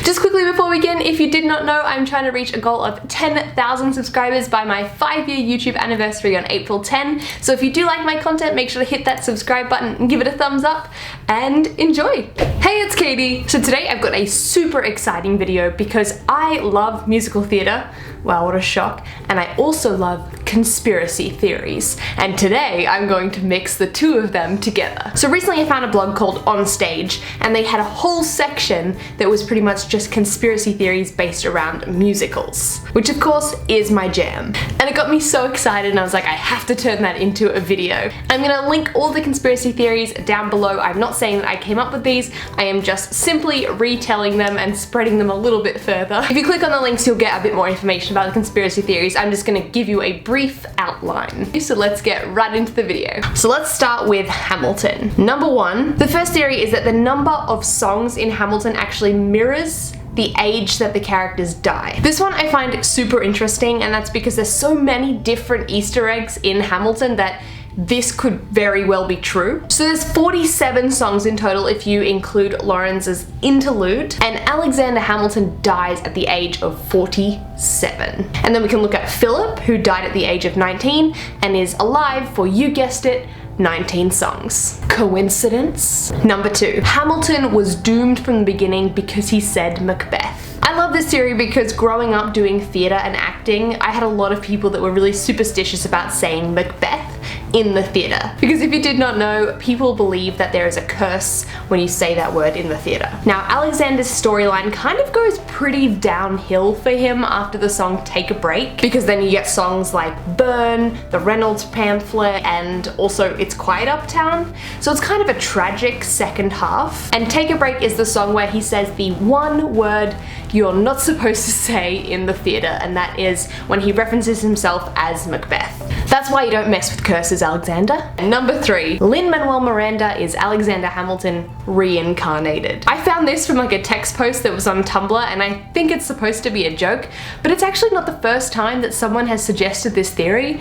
Just quickly before we begin, if you did not know, I'm trying to reach a goal of 10,000 subscribers by my 5-year YouTube anniversary on April 10. So if you do like my content, make sure to hit that subscribe button and give it a thumbs up and enjoy. Hey, it's Katie. So today I've got a super exciting video because I love musical theatre. Wow, what a shock. And I also love conspiracy theories. And today I'm going to mix the two of them together. So recently I found a blog called On Stage, and they had a whole section that was pretty much just conspiracy theories based around musicals, which of course is my jam. And it got me so excited and I was like, I have to turn that into a video. I'm gonna link all the conspiracy theories down below. I'm not saying that I came up with these, I am just simply retelling them and spreading them a little bit further. If you click on the links, you'll get a bit more information about the conspiracy theories. I'm just gonna give you a brief outline. So let's get right into the video. So let's start with Hamilton. Number one, the first theory is that the number of songs in Hamilton actually mirrors the age that the characters die. This one I find super interesting, and that's because there's so many different Easter eggs in Hamilton that this could very well be true. So there's 47 songs in total if you include Lawrence's interlude, and Alexander Hamilton dies at the age of 47. And then we can look at Philip, who died at the age of 19 and is alive for, you guessed it, 19 songs. Coincidence? Number two, Hamilton was doomed from the beginning because he said Macbeth. I love this theory because growing up doing theatre and acting, I had a lot of people that were really superstitious about saying Macbeth in the theatre. Because if you did not know, people believe that there is a curse when you say that word in the theatre. Now, Alexander's storyline kind of goes pretty downhill for him after the song Take a Break, because then you get songs like Burn, the Reynolds pamphlet, and also It's Quiet Uptown. So it's kind of a tragic second half. And Take a Break is the song where he says the one word you're not supposed to say in the theatre, and that is when he references himself as Macbeth. That's why you don't mess with curses, Alexander. And number three, Lin-Manuel Miranda is Alexander Hamilton reincarnated. I found this from like a text post that was on Tumblr, and I think it's supposed to be a joke, but it's actually not the first time that someone has suggested this theory,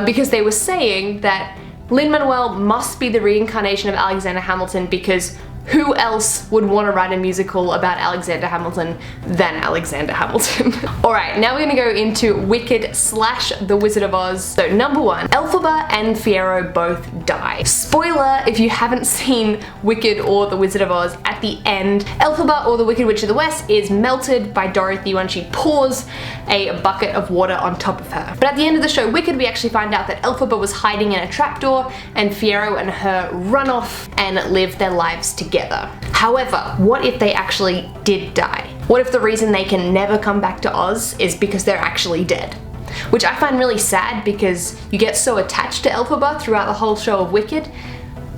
because they were saying that Lin-Manuel must be the reincarnation of Alexander Hamilton because who else would want to write a musical about Alexander Hamilton than Alexander Hamilton? Alright, now we're gonna go into Wicked / The Wizard of Oz. So number one, Elphaba and Fiyero both die. Spoiler, if you haven't seen Wicked or The Wizard of Oz, at the end, Elphaba, or the Wicked Witch of the West, is melted by Dorothy when she pours a bucket of water on top of her. But at the end of the show Wicked, we actually find out that Elphaba was hiding in a trapdoor, and Fiyero and her run off and live their lives together. However, what if they actually did die? What if the reason they can never come back to Oz is because they're actually dead? Which I find really sad because you get so attached to Elphaba throughout the whole show of Wicked,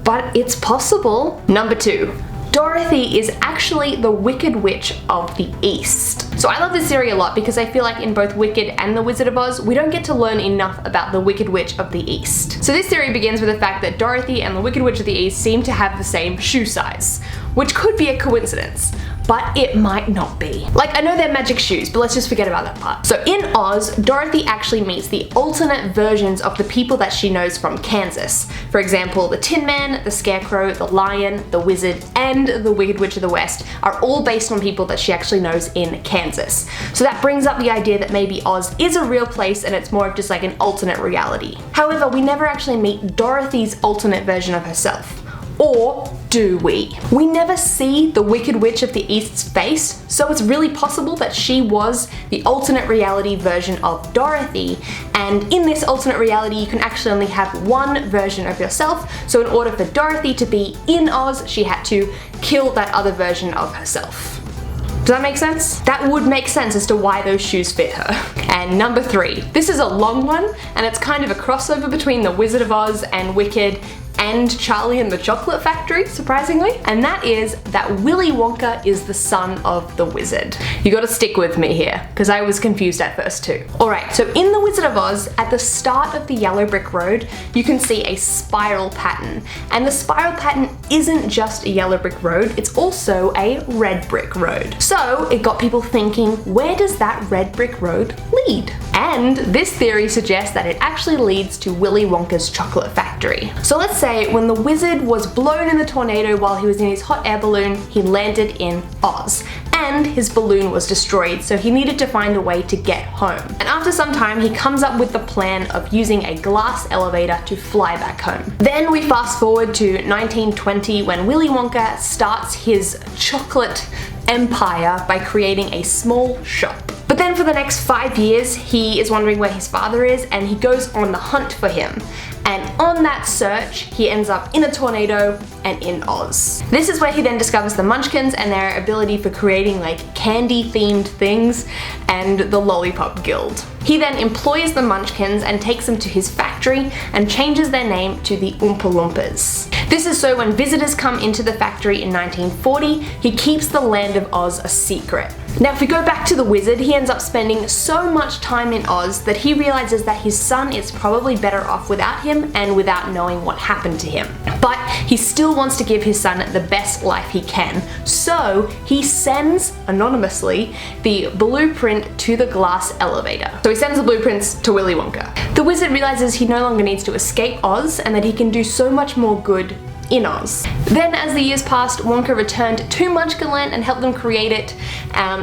but it's possible. Number two, Dorothy is actually the Wicked Witch of the East. So I love this theory a lot because I feel like in both Wicked and The Wizard of Oz, we don't get to learn enough about the Wicked Witch of the East. So this theory begins with the fact that Dorothy and the Wicked Witch of the East seem to have the same shoe size, which could be a coincidence, but it might not be. Like, I know they're magic shoes, but let's just forget about that part. So in Oz, Dorothy actually meets the alternate versions of the people that she knows from Kansas. For example, the Tin Man, the Scarecrow, the Lion, the Wizard, and the Wicked Witch of the West are all based on people that she actually knows in Kansas. So that brings up the idea that maybe Oz is a real place and it's more of just like an alternate reality. However, we never actually meet Dorothy's alternate version of herself. Or do we? We never see the Wicked Witch of the East's face, so it's really possible that she was the alternate reality version of Dorothy, and in this alternate reality you can actually only have one version of yourself, so in order for Dorothy to be in Oz, she had to kill that other version of herself. Does that make sense? That would make sense as to why those shoes fit her. And number three, this is a long one, and it's kind of a crossover between The Wizard of Oz and Wicked, and Charlie and the Chocolate Factory, surprisingly, and that is that Willy Wonka is the son of the wizard. You gotta stick with me here, because I was confused at first too. Alright, so in The Wizard of Oz, at the start of the Yellow Brick Road, you can see a spiral pattern, and the spiral pattern isn't just a yellow brick road, it's also a red brick road. So it got people thinking, where does that red brick road lead? And this theory suggests that it actually leads to Willy Wonka's chocolate factory. So let's say say when the wizard was blown in the tornado while he was in his hot air balloon, he landed in Oz. And his balloon was destroyed, so he needed to find a way to get home. And after some time, he comes up with the plan of using a glass elevator to fly back home. Then we fast forward to 1920 when Willy Wonka starts his chocolate empire by creating a small shop. But then for the next 5 years, he is wondering where his father is and he goes on the hunt for him. And on that search, he ends up in a tornado and in Oz. This is where he then discovers the Munchkins and their ability for creating like candy-themed things and the Lollipop Guild. He then employs the Munchkins and takes them to his factory and changes their name to the Oompa Loompas. This is so when visitors come into the factory in 1940, he keeps the land of Oz a secret. Now if we go back to the wizard, he ends up spending so much time in Oz that he realizes that his son is probably better off without him and without knowing what happened to him. But he still wants to give his son the best life he can, so he sends, anonymously, the blueprint to the glass elevator. So he sends the blueprints to Willy Wonka. The wizard realizes he no longer needs to escape Oz and that he can do so much more good in Oz. Then as the years passed, Wonka returned to Munchkinland and helped them create it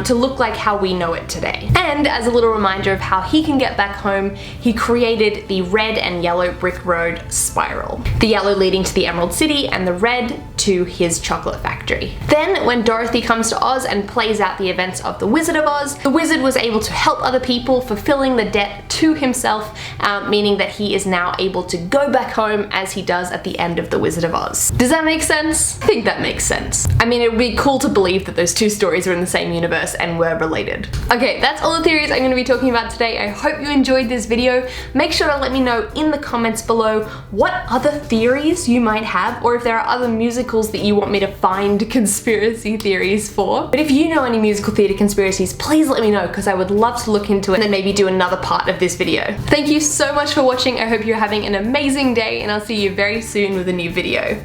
to look like how we know it today. And as a little reminder of how he can get back home, he created the red and yellow brick road spiral. The yellow leading to the Emerald City and the red to his chocolate factory. Then when Dorothy comes to Oz and plays out the events of the Wizard of Oz, the wizard was able to help other people, fulfilling the debt to himself, meaning that he is now able to go back home as he does at the end of the Wizard of Oz. Does that make sense? I think that makes sense. I mean, it would be cool to believe that those two stories are in the same universe and were related. Okay, that's all the theories I'm going to be talking about today. I hope you enjoyed this video. Make sure to let me know in the comments below what other theories you might have, or if there are other musicals that you want me to find conspiracy theories for. But if you know any musical theatre conspiracies, please let me know, because I would love to look into it and then maybe do another part of this video. Thank you so much for watching. I hope you're having an amazing day and I'll see you very soon with a new video.